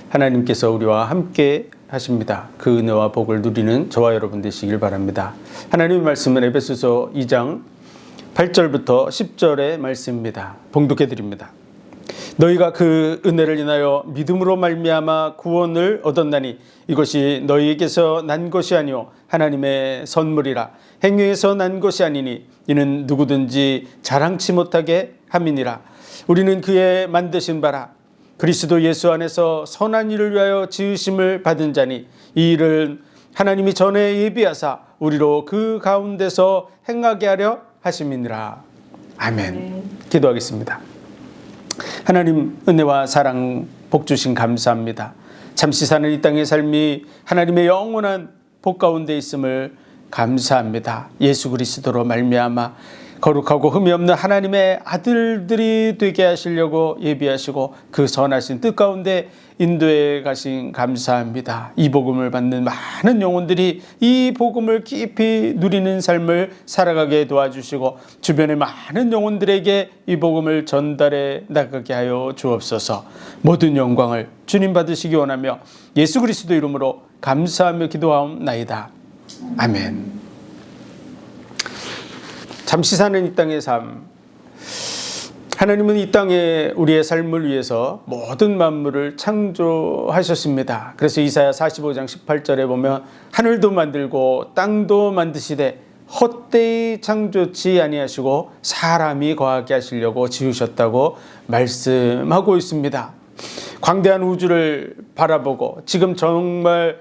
하나님께서 우리와 함께 하십니다. 그 은혜와 복을 누리는 저와 여러분 되시길 바랍니다. 하나님의 말씀은 에베소서 2장 8절부터 10절의 말씀입니다. 봉독해 드립니다. 너희가 그 은혜를 인하여 믿음으로 말미암아 구원을 얻었나니 이것이 너희에게서 난 것이 아니요 하나님의 선물이라. 행위에서 난 것이 아니니 이는 누구든지 자랑치 못하게 함이니라. 우리는 그의 만드신 바라 그리스도 예수 안에서 선한 일을 위하여 지으심을 받은 자니 이 일을 하나님이 전에 예비하사 우리로 그 가운데서 행하게 하려 하심이니라. 아멘. 기도하겠습니다. 하나님 은혜와 사랑 복 주신 감사합니다. 잠시 사는 이 땅의 삶이 하나님의 영원한 복 가운데 있음을 감사합니다. 예수 그리스도로 말미암아 거룩하고 흠이 없는 하나님의 아들들이 되게 하시려고 예비하시고 그 선하신 뜻 가운데 인도해 가신 감사합니다. 이 복음을 받는 많은 영혼들이 이 복음을 깊이 누리는 삶을 살아가게 도와주시고 주변의 많은 영혼들에게 이 복음을 전달해 나가게 하여 주옵소서. 모든 영광을 주님 받으시기 원하며 예수 그리스도 이름으로 감사하며 기도하옵나이다. 아멘. 잠시 사는 이 땅의 삶, 하나님은 이 땅에 우리의 삶을 위해서 모든 만물을 창조하셨습니다. 그래서 이사야 45장 18절에 보면 하늘도 만들고 땅도 만드시되 헛되이 창조치 아니하시고 사람이 거하게 하시려고 지으셨다고 말씀하고 있습니다. 광대한 우주를 바라보고 지금 정말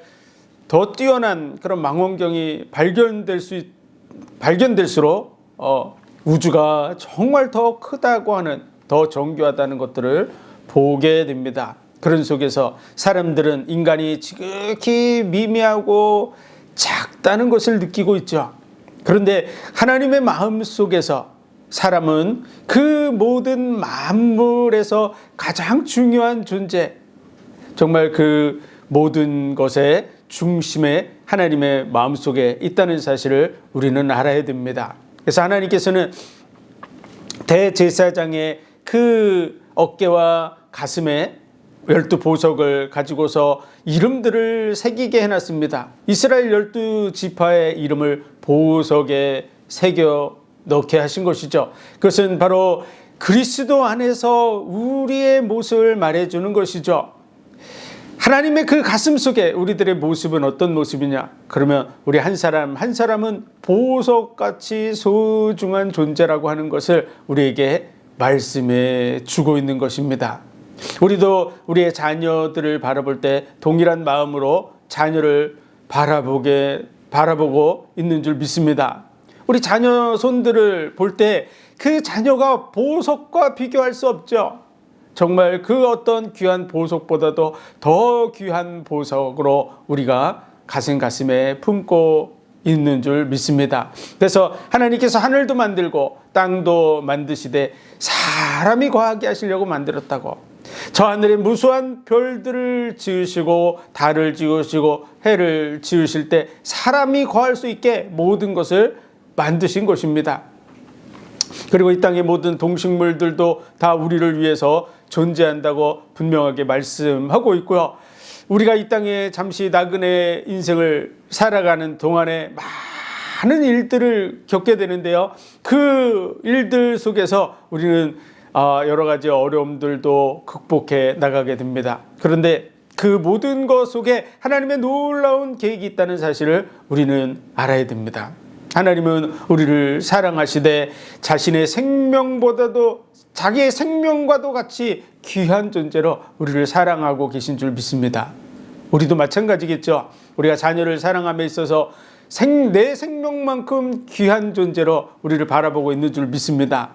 더 뛰어난 그런 망원경이 발견될수록 우주가 정말 더 크다고 하는, 더 정교하다는 것들을 보게 됩니다. 그런 속에서 사람들은 인간이 지극히 미미하고 작다는 것을 느끼고 있죠. 그런데 하나님의 마음 속에서 사람은 그 모든 만물에서 가장 중요한 존재, 정말 그 모든 것의 중심에 하나님의 마음속에 있다는 사실을 우리는 알아야 됩니다. 그래서 하나님께서는 대제사장의 그 어깨와 가슴에 12보석을 가지고서 이름들을 새기게 해놨습니다. 이스라엘 12지파의 이름을 보석에 새겨 넣게 하신 것이죠. 그것은 바로 그리스도 안에서 우리의 모습을 말해주는 것이죠. 하나님의 그 가슴 속에 우리들의 모습은 어떤 모습이냐? 그러면 우리 한 사람 한 사람은 보석같이 소중한 존재라고 하는 것을 우리에게 말씀해 주고 있는 것입니다. 우리도 우리의 자녀들을 바라볼 때 동일한 마음으로 자녀를 바라보고 있는 줄 믿습니다. 우리 자녀 손들을 볼 때 그 자녀가 보석과 비교할 수 없죠. 정말 그 어떤 귀한 보석보다도 더 귀한 보석으로 우리가 가슴에 품고 있는 줄 믿습니다. 그래서 하나님께서 하늘도 만들고 땅도 만드시되 사람이 거하게 하시려고 만들었다고. 저 하늘에 무수한 별들을 지으시고 달을 지으시고 해를 지으실 때 사람이 거할 수 있게 모든 것을 만드신 것입니다. 그리고 이 땅의 모든 동식물들도 다 우리를 위해서 존재한다고 분명하게 말씀하고 있고요. 우리가 이 땅에 잠시 나그네 인생을 살아가는 동안에 많은 일들을 겪게 되는데요. 그 일들 속에서 우리는 여러 가지 어려움들도 극복해 나가게 됩니다. 그런데 그 모든 것 속에 하나님의 놀라운 계획이 있다는 사실을 우리는 알아야 됩니다. 하나님은 우리를 사랑하시되 자신의 생명보다도 자기의 생명과도 같이 귀한 존재로 우리를 사랑하고 계신 줄 믿습니다. 우리도 마찬가지겠죠. 우리가 자녀를 사랑함에 있어서 내 생명만큼 귀한 존재로 우리를 바라보고 있는 줄 믿습니다.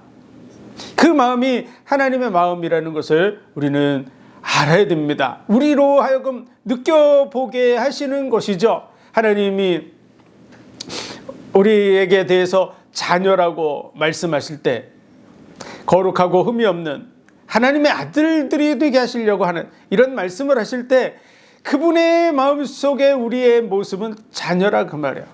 그 마음이 하나님의 마음이라는 것을 우리는 알아야 됩니다. 우리로 하여금 느껴보게 하시는 것이죠. 하나님이 우리에게 대해서 자녀라고 말씀하실 때 거룩하고 흠이 없는 하나님의 아들들이 되게 하시려고 하는 이런 말씀을 하실 때 그분의 마음속에 우리의 모습은 자녀라 그 말이에요.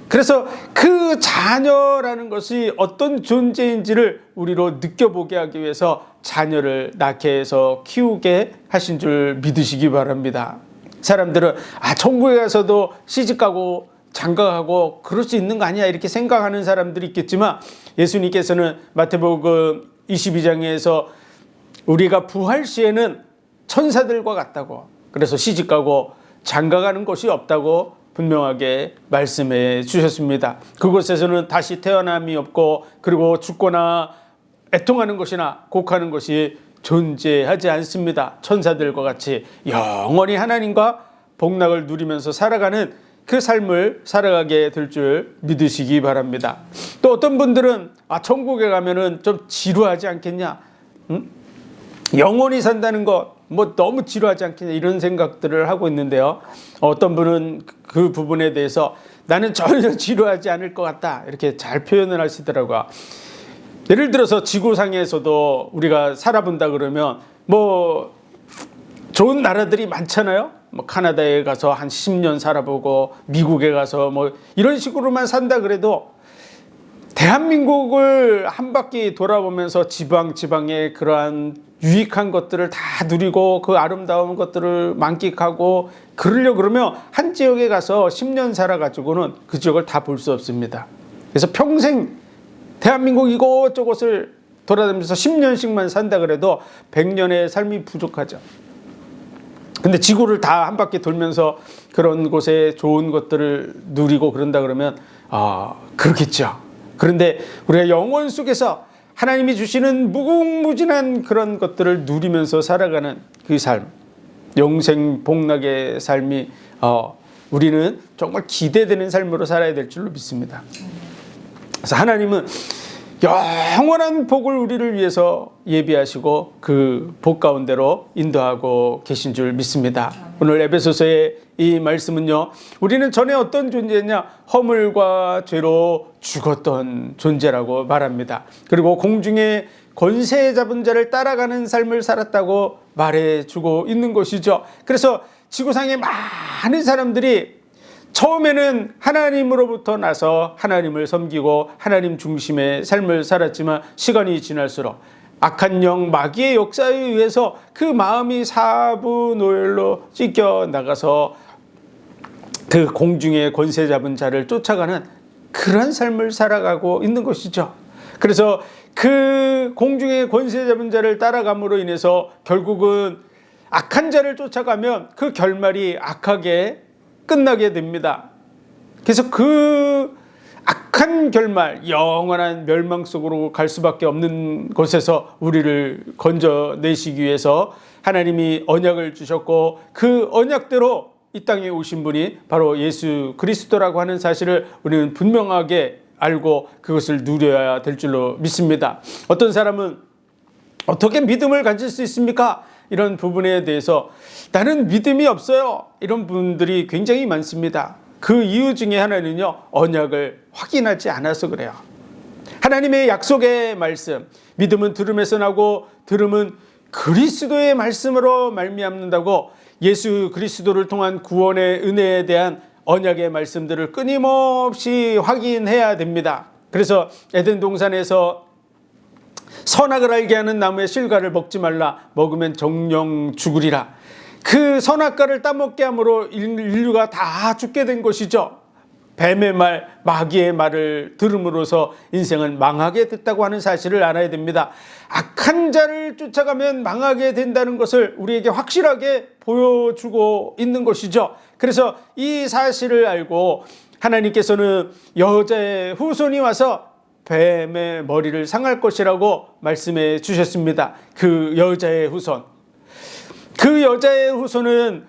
그래서 그 자녀라는 것이 어떤 존재인지를 우리로 느껴보게 하기 위해서 자녀를 낳게 해서 키우게 하신 줄 믿으시기 바랍니다. 사람들은 천국에 가서도 시집가고 장가가고 그럴 수 있는 거 아니야 이렇게 생각하는 사람들이 있겠지만, 예수님께서는 마태복음 22장에서 우리가 부활 시에는 천사들과 같다고, 그래서 시집가고 장가가는 곳이 없다고 분명하게 말씀해 주셨습니다. 그곳에서는 다시 태어남이 없고, 그리고 죽거나 애통하는 것이나 곡하는 것이 존재하지 않습니다. 천사들과 같이 영원히 하나님과 복락을 누리면서 살아가는 그 삶을 살아가게 될 줄 믿으시기 바랍니다. 또 어떤 분들은 천국에 가면은 좀 지루하지 않겠냐, 영원히 산다는 것 너무 지루하지 않겠냐, 이런 생각들을 하고 있는데요. 어떤 분은 그 부분에 대해서 나는 전혀 지루하지 않을 것 같다 이렇게 잘 표현을 하시더라고요. 예를 들어서 지구상에서도 우리가 살아본다 그러면 좋은 나라들이 많잖아요. 카나다에 가서 한 10년 살아보고, 미국에 가서 이런 식으로만 산다 그래도 대한민국을 한 바퀴 돌아보면서 지방의 그러한 유익한 것들을 다 누리고 그 아름다운 것들을 만끽하고 그러려고 그러면 한 지역에 가서 10년 살아가지고는 그 지역을 다 볼 수 없습니다. 그래서 평생 대한민국 이곳저곳을 돌아다니면서 10년씩만 산다 그래도 100년의 삶이 부족하죠. 근데 지구를 다 한 바퀴 돌면서 그런 곳에 좋은 것들을 누리고 그런다 그러면 그렇겠죠. 그런데 우리가 영원 속에서 하나님이 주시는 무궁무진한 그런 것들을 누리면서 살아가는 그 삶, 영생 복락의 삶이 우리는 정말 기대되는 삶으로 살아야 될 줄로 믿습니다. 그래서 하나님은 영원한 복을 우리를 위해서 예비하시고 그 복 가운데로 인도하고 계신 줄 믿습니다. 오늘 에베소서의 이 말씀은요, 우리는 전에 어떤 존재냐, 허물과 죄로 죽었던 존재라고 말합니다. 그리고 공중에 권세 잡은 자를 따라가는 삶을 살았다고 말해주고 있는 것이죠. 그래서 지구상에 많은 사람들이 처음에는 하나님으로부터 나서 하나님을 섬기고 하나님 중심의 삶을 살았지만, 시간이 지날수록 악한 영 마귀의 역사에 의해서 그 마음이 사부노엘로 찢겨 나가서 그 공중에 권세 잡은 자를 쫓아가는 그런 삶을 살아가고 있는 것이죠. 그래서 그 공중에 권세 잡은 자를 따라감으로 인해서 결국은 악한 자를 쫓아가면 그 결말이 악하게 끝나게 됩니다. 그래서 그 악한 결말, 영원한 멸망 속으로 갈 수밖에 없는 곳에서 우리를 건져내시기 위해서 하나님이 언약을 주셨고, 그 언약대로 이 땅에 오신 분이 바로 예수 그리스도라고 하는 사실을 우리는 분명하게 알고 그것을 누려야 될 줄로 믿습니다. 어떤 사람은 어떻게 믿음을 가질 수 있습니까? 이런 부분에 대해서 나는 믿음이 없어요, 이런 분들이 굉장히 많습니다. 그 이유 중에 하나는요, 언약을 확인하지 않아서 그래요. 하나님의 약속의 말씀, 믿음은 들음에서 나고 들음은 그리스도의 말씀으로 말미암는다고, 예수 그리스도를 통한 구원의 은혜에 대한 언약의 말씀들을 끊임없이 확인해야 됩니다. 그래서 에덴 동산에서 선악을 알게 하는 나무의 실과를 먹지 말라, 먹으면 정령 죽으리라. 그 선악과를 따먹게 함으로 인류가 다 죽게 된 것이죠. 뱀의 말, 마귀의 말을 들음으로써 인생은 망하게 됐다고 하는 사실을 알아야 됩니다. 악한 자를 쫓아가면 망하게 된다는 것을 우리에게 확실하게 보여주고 있는 것이죠. 그래서 이 사실을 알고 하나님께서는 여자의 후손이 와서 뱀의 머리를 상할 것이라고 말씀해 주셨습니다. 그 여자의 후손, 그 여자의 후손은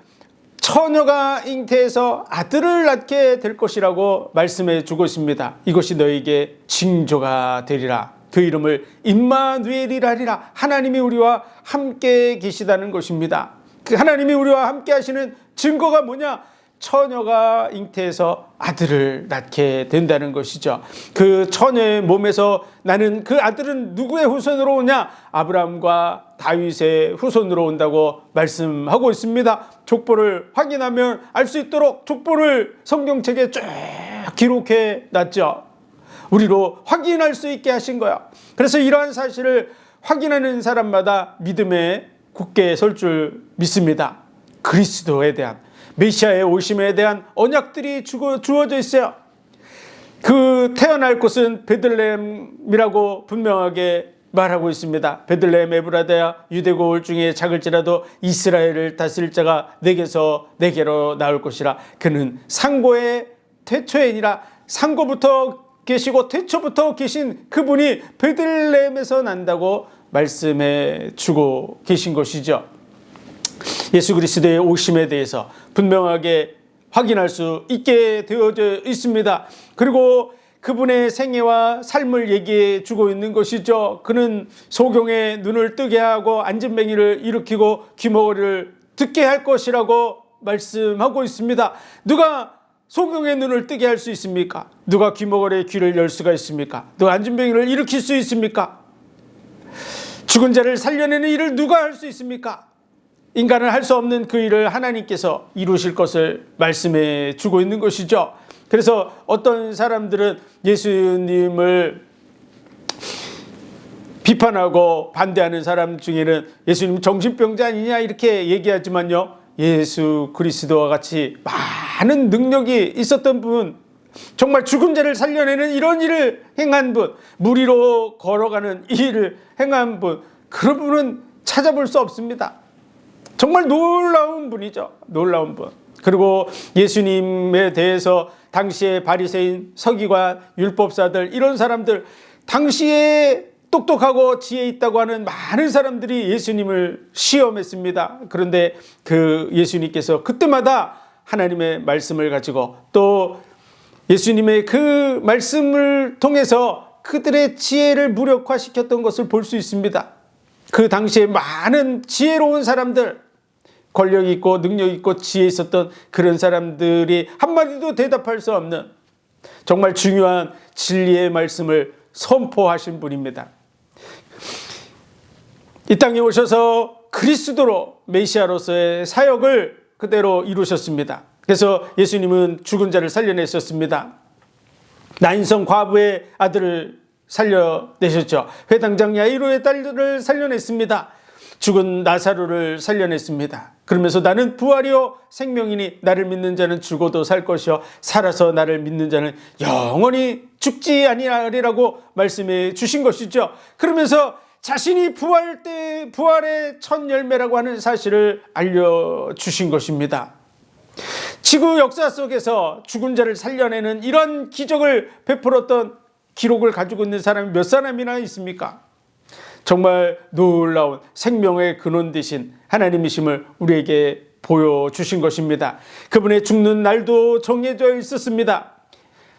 처녀가 잉태해서 아들을 낳게 될 것이라고 말씀해 주고 있습니다. 이것이 너에게 징조가 되리라. 그 이름을 임마누엘이라 하리라. 하나님이 우리와 함께 계시다는 것입니다. 그 하나님이 우리와 함께 하시는 증거가 뭐냐? 처녀가 잉태해서 아들을 낳게 된다는 것이죠. 그 처녀의 몸에서 나는 그 아들은 누구의 후손으로 오냐? 아브라함과 다윗의 후손으로 온다고 말씀하고 있습니다. 족보를 확인하면 알 수 있도록 족보를 성경책에 쭉 다 기록해 놨죠. 우리로 확인할 수 있게 하신 거야. 그래서 이러한 사실을 확인하는 사람마다 믿음에 굳게 설 줄 믿습니다. 그리스도에 대한, 메시아의 오심에 대한 언약들이 주어져 있어요. 그 태어날 곳은 베들레헴이라고 분명하게 말하고 있습니다. 베들레헴 에브라다야 유대고을 중에 작을지라도 이스라엘을 다스릴 자가 내게로 나올 것이라. 그는 상고의 태초에니라. 상고부터 계시고 태초부터 계신 그분이 베들레헴에서 난다고 말씀해 주고 계신 것이죠. 예수 그리스도의 오심에 대해서 분명하게 확인할 수 있게 되어져 있습니다. 그리고 그분의 생애와 삶을 얘기해 주고 있는 것이죠. 그는 소경의 눈을 뜨게 하고 안진뱅이를 일으키고 귀머거리를 듣게 할 것이라고 말씀하고 있습니다. 누가 소경의 눈을 뜨게 할 수 있습니까? 누가 귀머거리의 귀를 열 수가 있습니까? 누가 안진뱅이를 일으킬 수 있습니까? 죽은 자를 살려내는 일을 누가 할 수 있습니까? 인간은 할 수 없는 그 일을 하나님께서 이루실 것을 말씀해 주고 있는 것이죠. 그래서 어떤 사람들은 예수님을 비판하고 반대하는 사람 중에는 예수님 정신병자 아니냐 이렇게 얘기하지만요, 예수 그리스도와 같이 많은 능력이 있었던 분, 정말 죽은 자를 살려내는 이런 일을 행한 분, 물 위로 걸어가는 이 일을 행한 분, 그런 분은 찾아볼 수 없습니다. 정말 놀라운 분이죠. 놀라운 분. 그리고 예수님에 대해서 당시의 바리새인, 서기관, 율법사들, 이런 사람들, 당시에 똑똑하고 지혜 있다고 하는 많은 사람들이 예수님을 시험했습니다. 그런데 그 예수님께서 그때마다 하나님의 말씀을 가지고 또 예수님의 그 말씀을 통해서 그들의 지혜를 무력화시켰던 것을 볼 수 있습니다. 그 당시에 많은 지혜로운 사람들, 권력 있고 능력 있고 지혜 있었던 그런 사람들이 한마디도 대답할 수 없는 정말 중요한 진리의 말씀을 선포하신 분입니다. 이 땅에 오셔서 그리스도로 메시아로서의 사역을 그대로 이루셨습니다. 그래서 예수님은 죽은 자를 살려내셨습니다. 나인성 과부의 아들을 살려내셨죠. 회당장 야이로의 딸을 살려냈습니다. 죽은 나사로를 살려냈습니다. 그러면서 나는 부활이요 생명이니 나를 믿는 자는 죽어도 살 것이요 살아서 나를 믿는 자는 영원히 죽지 아니하리라고 말씀해 주신 것이죠. 그러면서 자신이 부활의 첫 열매라고 하는 사실을 알려주신 것입니다. 지구 역사 속에서 죽은 자를 살려내는 이런 기적을 베풀었던 기록을 가지고 있는 사람이 몇 사람이나 있습니까? 정말 놀라운 생명의 근원 되신 하나님이심을 우리에게 보여주신 것입니다. 그분의 죽는 날도 정해져 있었습니다.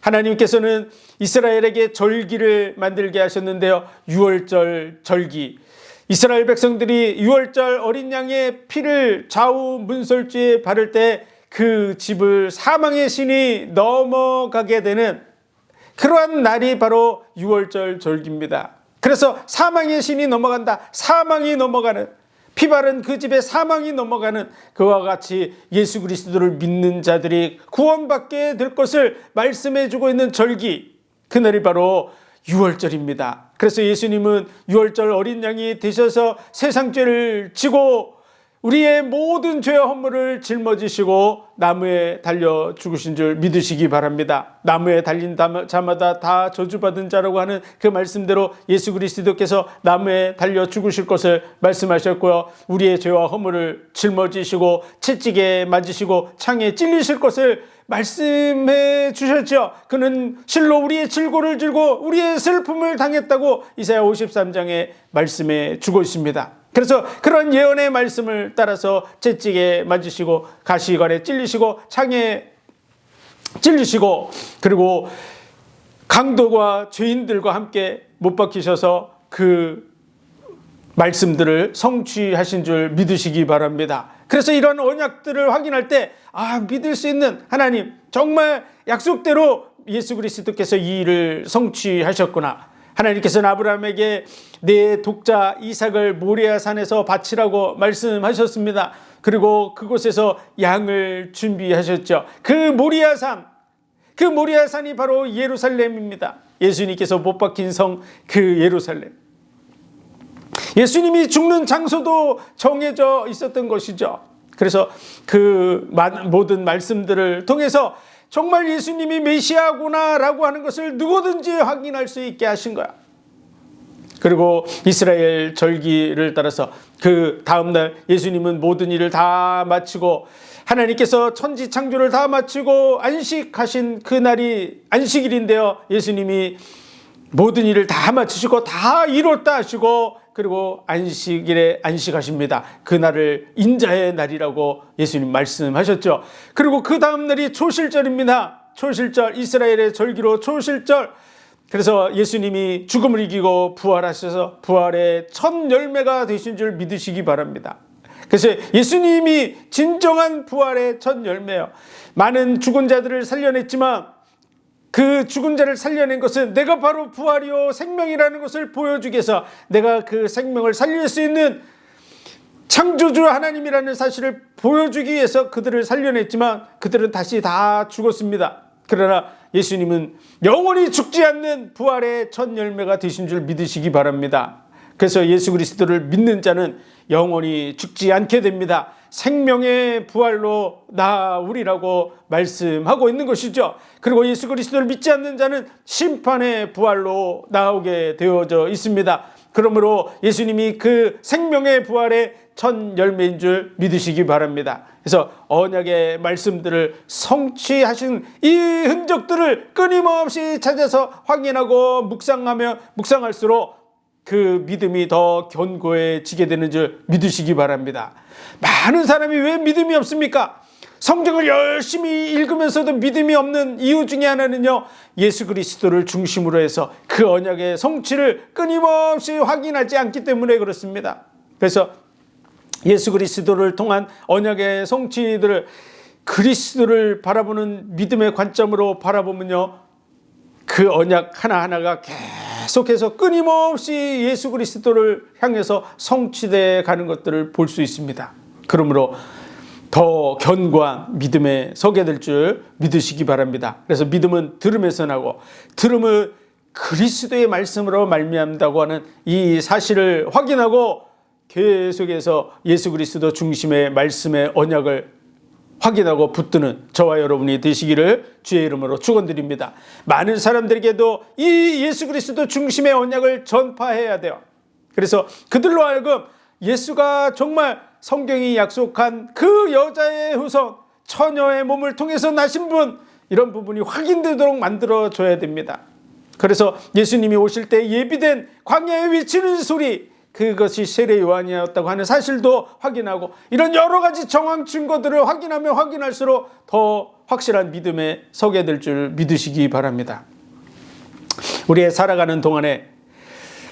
하나님께서는 이스라엘에게 절기를 만들게 하셨는데요, 유월절 절기. 이스라엘 백성들이 유월절 어린 양의 피를 좌우 문설주에 바를 때 그 집을 사망의 신이 넘어가게 되는 그러한 날이 바로 유월절 절기입니다. 그래서 사망의 신이 넘어간다, 사망이 넘어가는, 피 바른 그 집에 사망이 넘어가는 그와 같이 예수 그리스도를 믿는 자들이 구원받게 될 것을 말씀해 주고 있는 절기, 그날이 바로 유월절입니다. 그래서 예수님은 유월절 어린 양이 되셔서 세상 죄를 지고 우리의 모든 죄와 허물을 짊어지시고 나무에 달려 죽으신 줄 믿으시기 바랍니다. 나무에 달린 자마다 다 저주받은 자라고 하는 그 말씀대로 예수 그리스도께서 나무에 달려 죽으실 것을 말씀하셨고요, 우리의 죄와 허물을 짊어지시고 채찍에 맞으시고 창에 찔리실 것을 말씀해 주셨죠. 그는 실로 우리의 질고를 질고 우리의 슬픔을 당했다고 이사야 53장에 말씀해 주고 있습니다. 그래서 그런 예언의 말씀을 따라서 채찍에 맞으시고 가시관에 찔리시고 창에 찔리시고 그리고 강도와 죄인들과 함께 못 박히셔서 그 말씀들을 성취하신 줄 믿으시기 바랍니다. 그래서 이런 언약들을 확인할 때 믿을 수 있는 하나님, 정말 약속대로 예수 그리스도께서 이 일을 성취하셨구나. 하나님께서는 아브라함에게 내 독자 이삭을 모리아 산에서 바치라고 말씀하셨습니다. 그리고 그곳에서 양을 준비하셨죠. 그 모리아 산, 그 모리아산이 바로 예루살렘입니다. 예수님께서 못 박힌 성 그 예루살렘. 예수님이 죽는 장소도 정해져 있었던 것이죠. 그래서 그 모든 말씀들을 통해서 정말 예수님이 메시아구나라고 하는 것을 누구든지 확인할 수 있게 하신 거야. 그리고 이스라엘 절기를 따라서 그 다음날 예수님은 모든 일을 다 마치고 하나님께서 천지 창조를 다 마치고 안식하신 그날이 안식일인데요. 예수님이 모든 일을 다 마치시고 다 이뤘다 하시고 그리고 안식일에 안식하십니다. 그날을 인자의 날이라고 예수님 말씀하셨죠. 그리고 그 다음날이 초실절입니다. 초실절, 이스라엘의 절기로 초실절. 그래서 예수님이 죽음을 이기고 부활하셔서 부활의 첫 열매가 되신 줄 믿으시기 바랍니다. 그래서 예수님이 진정한 부활의 첫 열매예요. 많은 죽은 자들을 살려냈지만 그 죽은 자를 살려낸 것은 내가 바로 부활이요 생명이라는 것을 보여주기 위해서, 내가 그 생명을 살릴 수 있는 창조주 하나님이라는 사실을 보여주기 위해서 그들을 살려냈지만 그들은 다시 다 죽었습니다. 그러나 예수님은 영원히 죽지 않는 부활의 첫 열매가 되신 줄 믿으시기 바랍니다. 그래서 예수 그리스도를 믿는 자는 영원히 죽지 않게 됩니다. 생명의 부활로 나으리라고 말씀하고 있는 것이죠. 그리고 예수 그리스도를 믿지 않는 자는 심판의 부활로 나오게 되어져 있습니다. 그러므로 예수님이 그 생명의 부활의 첫 열매인 줄 믿으시기 바랍니다. 그래서 언약의 말씀들을 성취하신 이 흔적들을 끊임없이 찾아서 확인하고 묵상할수록 그 믿음이 더 견고해지게 되는 줄 믿으시기 바랍니다. 많은 사람이 왜 믿음이 없습니까? 성경을 열심히 읽으면서도 믿음이 없는 이유 중에 하나는요, 예수 그리스도를 중심으로 해서 그 언약의 성취를 끊임없이 확인하지 않기 때문에 그렇습니다. 그래서 예수 그리스도를 통한 언약의 성취들을 그리스도를 바라보는 믿음의 관점으로 바라보면요, 그 언약 하나하나가 계속해서 끊임없이 예수 그리스도를 향해서 성취되어 가는 것들을 볼 수 있습니다. 그러므로 더 견고한 믿음에 서게 될 줄 믿으시기 바랍니다. 그래서 믿음은 들음에서 나고 들음은 그리스도의 말씀으로 말미암다고 하는 이 사실을 확인하고 계속해서 예수 그리스도 중심의 말씀의 언약을 확인하고 붙드는 저와 여러분이 되시기를 주의 이름으로 축원드립니다. 많은 사람들에게도 이 예수 그리스도 중심의 언약을 전파해야 돼요. 그래서 그들로 하여금 예수가 정말 성경이 약속한 그 여자의 후손, 처녀의 몸을 통해서 나신 분, 이런 부분이 확인되도록 만들어줘야 됩니다. 그래서 예수님이 오실 때 예비된 광야에 외치는 소리, 그것이 세례 요한이었다고 하는 사실도 확인하고, 이런 여러 가지 정황 증거들을 확인하면 확인할수록 더 확실한 믿음에 서게 될 줄 믿으시기 바랍니다. 우리의 살아가는 동안에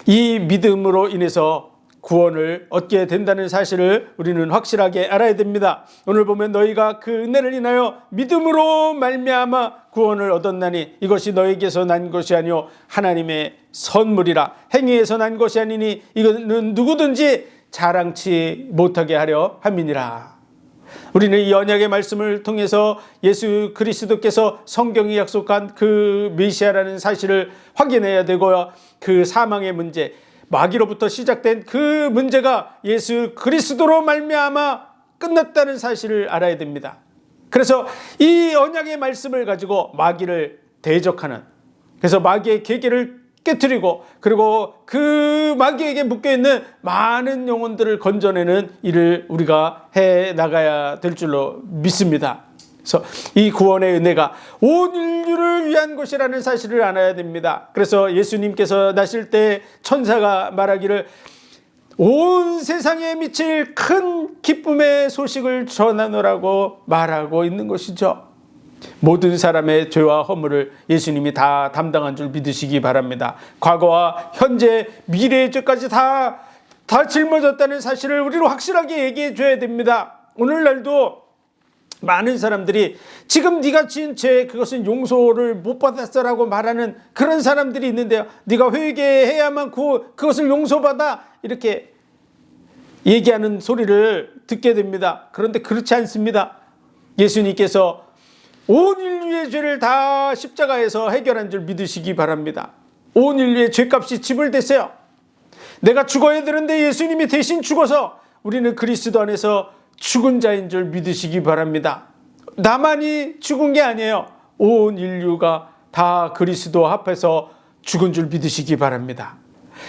이 믿음으로 인해서 구원을 얻게 된다는 사실을 우리는 확실하게 알아야 됩니다. 오늘 보면 너희가 그 은혜를 인하여 믿음으로 말미암아 구원을 얻었나니 이것이 너희에게서 난 것이 아니요 하나님의 선물이라. 행위에서 난 것이 아니니 이거는 누구든지 자랑치 못하게 하려 함이니라. 우리는 이 언약의 말씀을 통해서 예수 그리스도께서 성경이 약속한 그 메시아라는 사실을 확인해야 되고요, 그 사망의 문제, 마귀로부터 시작된 그 문제가 예수 그리스도로 말미암아 끝났다는 사실을 알아야 됩니다. 그래서 이 언약의 말씀을 가지고 마귀를 대적하는, 그래서 마귀의 계계를 깨트리고 그리고 그 마귀에게 묶여있는 많은 영혼들을 건져내는 일을 우리가 해 나가야 될 줄로 믿습니다. 그래서 이 구원의 은혜가 온 인류를 위한 것이라는 사실을 알아야 됩니다. 그래서 예수님께서 나실 때 천사가 말하기를 온 세상에 미칠 큰 기쁨의 소식을 전하노라고 말하고 있는 것이죠. 모든 사람의 죄와 허물을 예수님이 다 담당한 줄 믿으시기 바랍니다. 과거와 현재, 미래의 죄까지 다 짊어졌다는 사실을 우리는 확실하게 얘기해 줘야 됩니다. 오늘날도 많은 사람들이 지금 네가 지은 죄 그것은 용서를 못 받았어라고 말하는 그런 사람들이 있는데요, 네가 회개해야만 그것을 용서받아, 이렇게 얘기하는 소리를 듣게 됩니다. 그런데 그렇지 않습니다. 예수님께서 온 인류의 죄를 다 십자가에서 해결한 줄 믿으시기 바랍니다. 온 인류의 죄값이 지불됐어요. 내가 죽어야 되는데 예수님이 대신 죽어서 우리는 그리스도 안에서 죽은 자인 줄 믿으시기 바랍니다. 나만이 죽은 게 아니에요. 온 인류가 다 그리스도 앞에서 죽은 줄 믿으시기 바랍니다.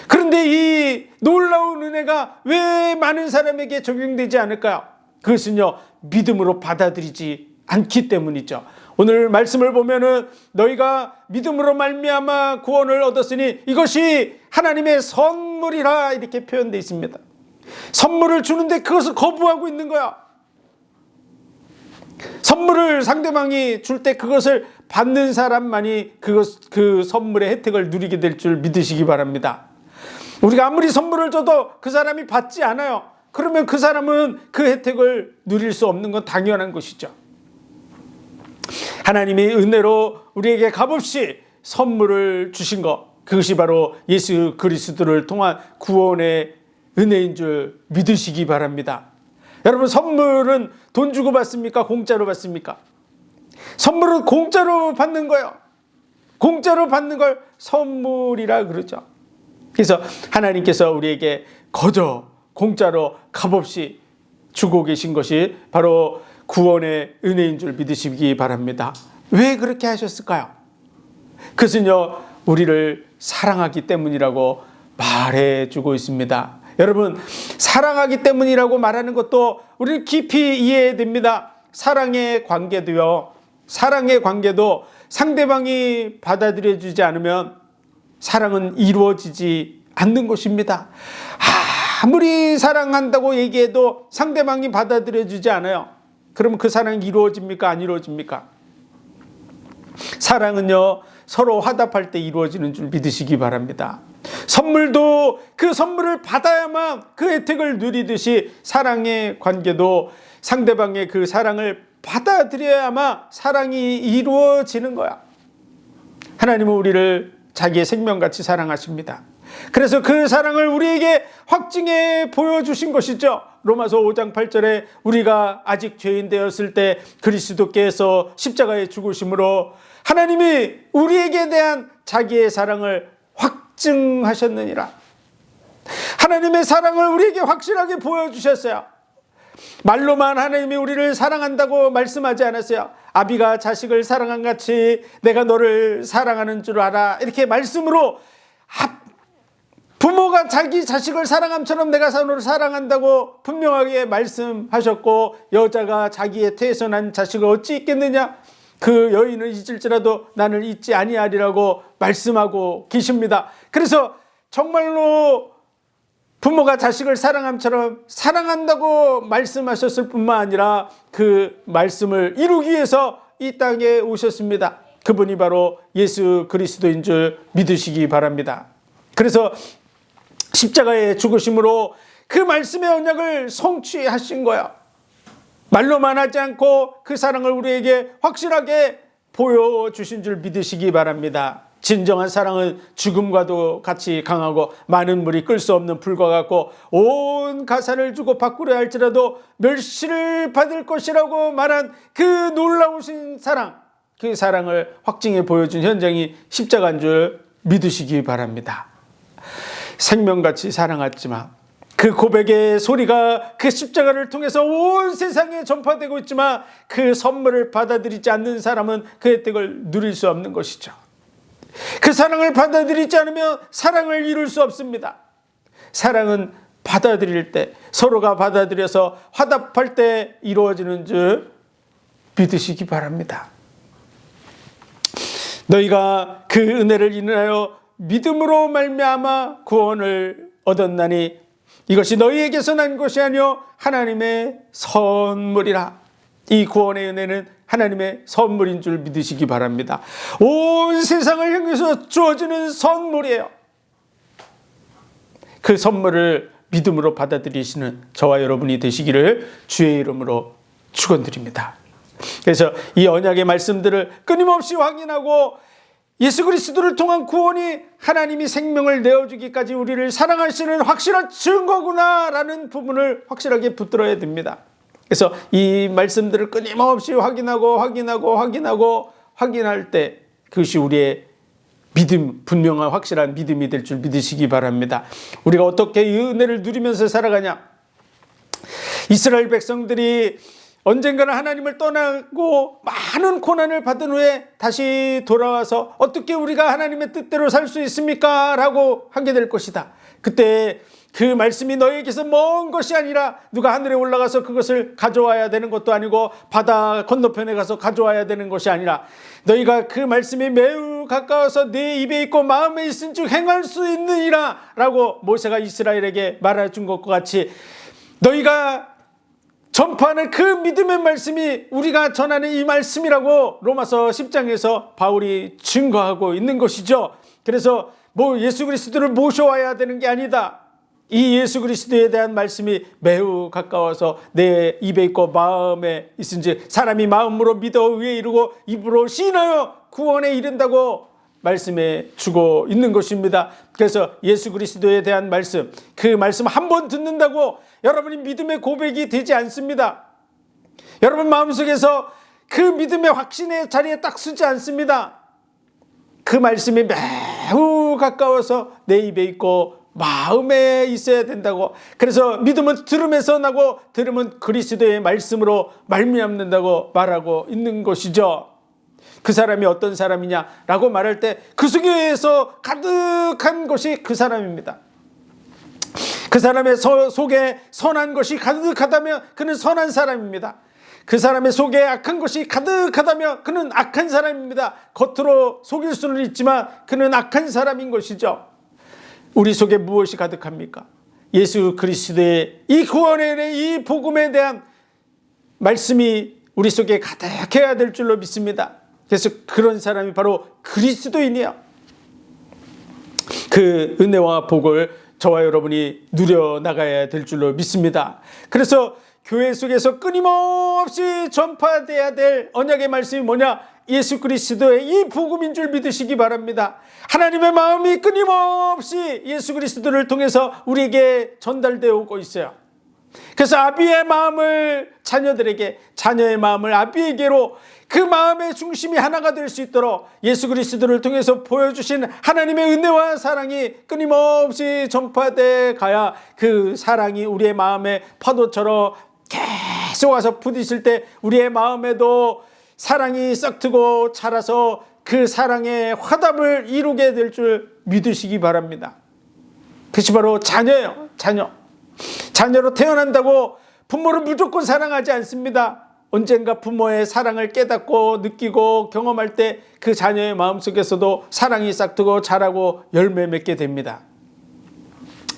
그런데 이 놀라운 은혜가 왜 많은 사람에게 적용되지 않을까요? 그것은요, 믿음으로 받아들이지 않기 때문이죠. 오늘 말씀을 보면은 너희가 믿음으로 말미암아 구원을 얻었으니 이것이 하나님의 선물이라 이렇게 표현되어 있습니다. 선물을 주는데 그것을 거부하고 있는 거야. 선물을 상대방이 줄 때 그것을 받는 사람만이 그 선물의 혜택을 누리게 될 줄 믿으시기 바랍니다. 우리가 아무리 선물을 줘도 그 사람이 받지 않아요. 그러면 그 사람은 그 혜택을 누릴 수 없는 건 당연한 것이죠. 하나님이 은혜로 우리에게 값없이 선물을 주신 것, 그것이 바로 예수 그리스도를 통한 구원의 은혜인 줄 믿으시기 바랍니다. 여러분, 선물은 돈 주고 받습니까? 공짜로 받습니까? 선물은 공짜로 받는 거예요. 공짜로 받는 걸 선물이라 그러죠. 그래서 하나님께서 우리에게 거저 공짜로 값없이 주고 계신 것이 바로 구원의 은혜인 줄 믿으시기 바랍니다. 왜 그렇게 하셨을까요? 그것은요, 우리를 사랑하기 때문이라고 말해주고 있습니다. 여러분, 사랑하기 때문이라고 말하는 것도 우리는 깊이 이해해야 됩니다. 사랑의 관계도 상대방이 받아들여주지 않으면 사랑은 이루어지지 않는 것입니다. 아무리 사랑한다고 얘기해도 상대방이 받아들여주지 않아요. 그러면 그 사랑이 이루어집니까? 안 이루어집니까? 사랑은요, 서로 화답할 때 이루어지는 줄 믿으시기 바랍니다. 선물도 그 선물을 받아야만 그 혜택을 누리듯이 사랑의 관계도 상대방의 그 사랑을 받아들여야만 사랑이 이루어지는 거야. 하나님은 우리를 자기의 생명같이 사랑하십니다. 그래서 그 사랑을 우리에게 확증해 보여주신 것이죠. 로마서 5장 8절에 우리가 아직 죄인 되었을 때 그리스도께서 십자가에 죽으심으로 하나님이 우리에게 대한 자기의 사랑을 확증하셨느니라. 하나님의 사랑을 우리에게 확실하게 보여주셨어요. 말로만 하나님이 우리를 사랑한다고 말씀하지 않았어요. 아비가 자식을 사랑한 같이 내가 너를 사랑하는 줄 알아. 이렇게 말씀으로 부모가 자기 자식을 사랑함처럼 내가 너를 사랑한다고 분명하게 말씀하셨고, 여자가 자기의 태어난 자식을 어찌 잊겠느냐? 그 여인을 잊을지라도 나는 잊지 아니하리라고 말씀하고 계십니다. 그래서 정말로 부모가 자식을 사랑함처럼 사랑한다고 말씀하셨을 뿐만 아니라 그 말씀을 이루기 위해서 이 땅에 오셨습니다. 그분이 바로 예수 그리스도인 줄 믿으시기 바랍니다. 그래서 십자가의 죽으심으로 그 말씀의 언약을 성취하신 거야. 말로만 하지 않고 그 사랑을 우리에게 확실하게 보여주신 줄 믿으시기 바랍니다. 진정한 사랑은 죽음과도 같이 강하고 많은 물이 끌 수 없는 불과 같고 온 가사를 주고 바꾸려 할지라도 멸시를 받을 것이라고 말한 그 놀라우신 사랑, 그 사랑을 확증해 보여준 현장이 십자가인 줄 믿으시기 바랍니다. 생명같이 사랑했지만 그 고백의 소리가 그 십자가를 통해서 온 세상에 전파되고 있지만 그 선물을 받아들이지 않는 사람은 그 혜택을 누릴 수 없는 것이죠. 그 사랑을 받아들이지 않으면 사랑을 이룰 수 없습니다. 사랑은 받아들일 때, 서로가 받아들여서 화답할 때 이루어지는 줄 믿으시기 바랍니다. 너희가 그 은혜를 인하여 믿음으로 말미암아 구원을 얻었나니 이것이 너희에게서 난 것이 아니요 하나님의 선물이라. 이 구원의 은혜는 하나님의 선물인 줄 믿으시기 바랍니다. 온 세상을 향해서 주어지는 선물이에요. 그 선물을 믿음으로 받아들이시는 저와 여러분이 되시기를 주의 이름으로 축원드립니다. 그래서 이 언약의 말씀들을 끊임없이 확인하고 예수 그리스도를 통한 구원이 하나님이 생명을 내어주기까지 우리를 사랑하시는 확실한 증거구나라는 부분을 확실하게 붙들어야 됩니다. 그래서 이 말씀들을 끊임없이 확인할 때 그것이 우리의 믿음, 분명한 확실한 믿음이 될 줄 믿으시기 바랍니다. 우리가 어떻게 이 은혜를 누리면서 살아가냐? 이스라엘 백성들이 언젠가는 하나님을 떠나고 많은 고난을 받은 후에 다시 돌아와서 어떻게 우리가 하나님의 뜻대로 살 수 있습니까? 라고 하게 될 것이다. 그때 그 말씀이 너에게서 먼 것이 아니라 누가 하늘에 올라가서 그것을 가져와야 되는 것도 아니고 바다 건너편에 가서 가져와야 되는 것이 아니라 너희가 그 말씀이 매우 가까워서 네 입에 있고 마음에 있은 즉 행할 수 있느니라 라고 모세가 이스라엘에게 말해준 것과 같이 너희가 전파하는 그 믿음의 말씀이 우리가 전하는 이 말씀이라고 로마서 10장에서 바울이 증거하고 있는 것이죠. 그래서 예수 그리스도를 모셔와야 되는 게 아니다. 이 예수 그리스도에 대한 말씀이 매우 가까워서 내 입에 있고 마음에 있은지 사람이 마음으로 믿어 의에 이르고 입으로 시인하여 구원에 이른다고 말씀해 주고 있는 것입니다. 그래서 예수 그리스도에 대한 말씀, 그 말씀 한 번 듣는다고 여러분이 믿음의 고백이 되지 않습니다. 여러분 마음속에서 그 믿음의 확신의 자리에 딱 서지 않습니다. 그 말씀이 매우 가까워서 내 입에 있고 마음에 있어야 된다고. 그래서 믿음은 들음에서 나고 들음은 그리스도의 말씀으로 말미암는다고 말하고 있는 것이죠. 그 사람이 어떤 사람이냐라고 말할 때 그 속에서 가득한 것이 그 사람입니다. 그 사람의 속에 선한 것이 가득하다면 그는 선한 사람입니다. 그 사람의 속에 악한 것이 가득하다면 그는 악한 사람입니다. 겉으로 속일 수는 있지만 그는 악한 사람인 것이죠. 우리 속에 무엇이 가득합니까? 예수 그리스도의 이 구원의 은혜, 이 복음에 대한 말씀이 우리 속에 가득해야 될 줄로 믿습니다. 그래서 그런 사람이 바로 그리스도인이야. 그 은혜와 복을 저와 여러분이 누려나가야 될 줄로 믿습니다. 그래서 교회 속에서 끊임없이 전파돼야 될 언약의 말씀이 뭐냐? 예수 그리스도의 이 복음인 줄 믿으시기 바랍니다. 하나님의 마음이 끊임없이 예수 그리스도를 통해서 우리에게 전달되어 오고 있어요. 그래서 아비의 마음을 자녀들에게, 자녀의 마음을 아비에게로 그 마음의 중심이 하나가 될 수 있도록 예수 그리스도를 통해서 보여주신 하나님의 은혜와 사랑이 끊임없이 전파돼 가야 그 사랑이 우리의 마음의 파도처럼 계속 와서 부딪힐 때 우리의 마음에도 사랑이 썩트고 자라서 그 사랑의 화답을 이루게 될 줄 믿으시기 바랍니다. 그것이 바로 자녀예요. 자녀로 태어난다고 부모를 무조건 사랑하지 않습니다. 언젠가 부모의 사랑을 깨닫고 느끼고 경험할 때 그 자녀의 마음속에서도 사랑이 싹트고 자라고 열매 맺게 됩니다.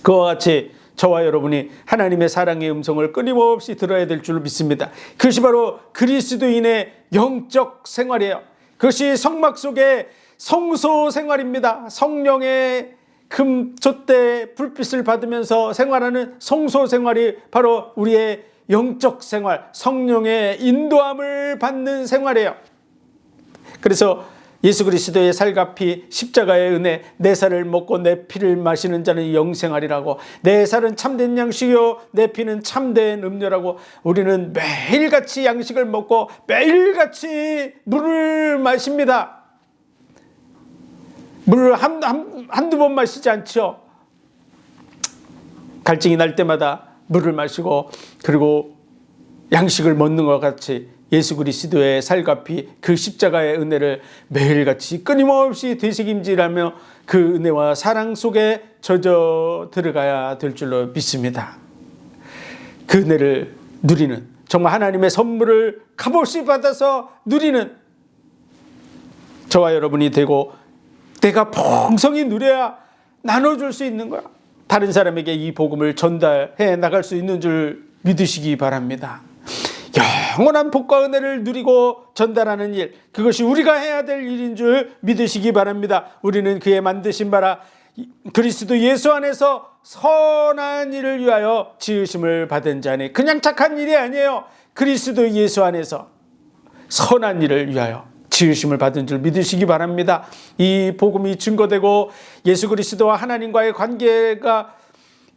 그와 같이 저와 여러분이 하나님의 사랑의 음성을 끊임없이 들어야 될 줄 믿습니다. 그것이 바로 그리스도인의 영적 생활이에요. 그것이 성막 속의 성소 생활입니다. 성령의 금촛대 불빛을 받으면서 생활하는 성소 생활이 바로 우리의 영적 생활, 성령의 인도함을 받는 생활이에요. 그래서 예수 그리스도의 살과 피 십자가의 은혜, 내 살을 먹고 내 피를 마시는 자는 영생하리라고, 내 살은 참된 양식이요 내 피는 참된 음료라고, 우리는 매일같이 양식을 먹고 매일같이 물을 마십니다. 물을 한두 번 마시지 않죠. 갈증이 날 때마다 물을 마시고 그리고 양식을 먹는 것 같이 예수 그리스도의 살과 피 그 십자가의 은혜를 매일같이 끊임없이 되새김질하며 그 은혜와 사랑 속에 젖어 들어가야 될 줄로 믿습니다. 그 은혜를 누리는, 정말 하나님의 선물을 값없이 받아서 누리는 저와 여러분이 되고, 내가 풍성히 누려야 나눠줄 수 있는 거야. 다른 사람에게 이 복음을 전달해 나갈 수 있는 줄 믿으시기 바랍니다. 영원한 복과 은혜를 누리고 전달하는 일, 그것이 우리가 해야 될 일인 줄 믿으시기 바랍니다. 우리는 그의 만드신 바라 그리스도 예수 안에서 선한 일을 위하여 지으심을 받은 자니, 그냥 착한 일이 아니에요. 그리스도 예수 안에서 선한 일을 위하여 지으심을 받은 줄 믿으시기 바랍니다. 이 복음이 증거되고 예수 그리스도와 하나님과의 관계가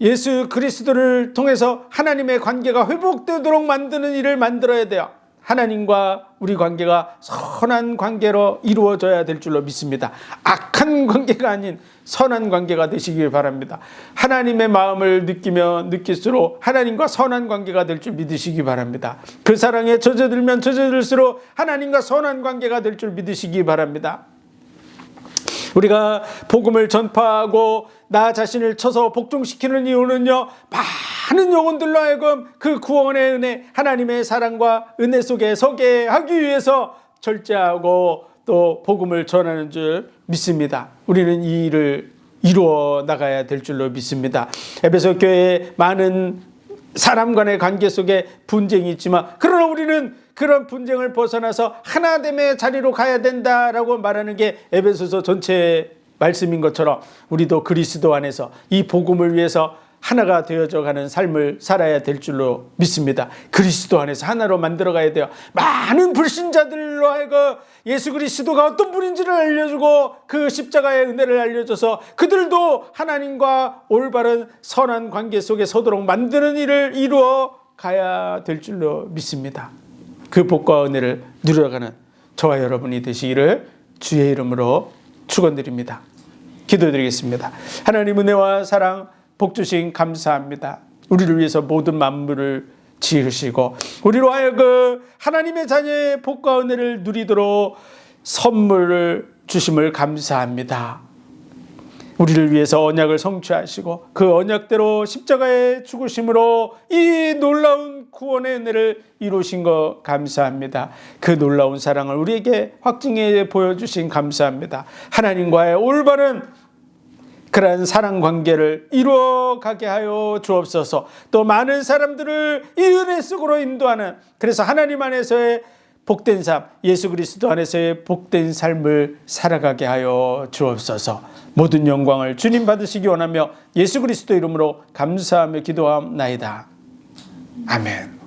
예수 그리스도를 통해서 하나님의 관계가 회복되도록 만드는 일을 만들어야 돼요. 하나님과 우리 관계가 선한 관계로 이루어져야 될 줄로 믿습니다. 악한 관계가 아닌 선한 관계가 되시길 바랍니다. 하나님의 마음을 느끼면 느낄수록 하나님과 선한 관계가 될 줄 믿으시기 바랍니다. 그 사랑에 젖어들면 젖어들수록 하나님과 선한 관계가 될 줄 믿으시기 바랍니다. 우리가 복음을 전파하고 나 자신을 쳐서 복종시키는 이유는요, 많은 영혼들로 하여금 그 구원의 은혜, 하나님의 사랑과 은혜 속에 서게 하기 위해서 절제하고 또 복음을 전하는 줄 믿습니다. 우리는 이 일을 이루어 나가야 될 줄로 믿습니다. 에베소 교회에 많은 사람 간의 관계 속에 분쟁이 있지만, 그러나 우리는 그런 분쟁을 벗어나서 하나됨의 자리로 가야 된다라고 말하는 게 에베소서 전체의 말씀인 것처럼, 우리도 그리스도 안에서 이 복음을 위해서 하나가 되어져 가는 삶을 살아야 될 줄로 믿습니다. 그리스도 안에서 하나로 만들어 가야 돼요. 많은 불신자들로 하여금 예수 그리스도가 어떤 분인지를 알려주고 그 십자가의 은혜를 알려줘서 그들도 하나님과 올바른 선한 관계 속에 서도록 만드는 일을 이루어 가야 될 줄로 믿습니다. 그 복과 은혜를 누려가는 저와 여러분이 되시기를 주의 이름으로 축원드립니다. 기도드리겠습니다. 하나님 은혜와 사랑 복 주신 감사합니다. 우리를 위해서 모든 만물을 지으시고 우리로 하여금 하나님의 자녀의 복과 은혜를 누리도록 선물을 주심을 감사합니다. 우리를 위해서 언약을 성취하시고 그 언약대로 십자가의 죽으심으로 이 놀라운 구원의 은혜를 이루신 것 감사합니다. 그 놀라운 사랑을 우리에게 확증해 보여주신 감사합니다. 하나님과의 올바른 그러한 사랑 관계를 이루어가게 하여 주옵소서. 또 많은 사람들을 이 은혜 속으로 인도하는, 그래서 하나님 안에서의 복된 삶, 예수 그리스도 안에서의 복된 삶을 살아가게 하여 주옵소서. 모든 영광을 주님 받으시기 원하며 예수 그리스도 이름으로 감사하며 기도하옵나이다. 아멘.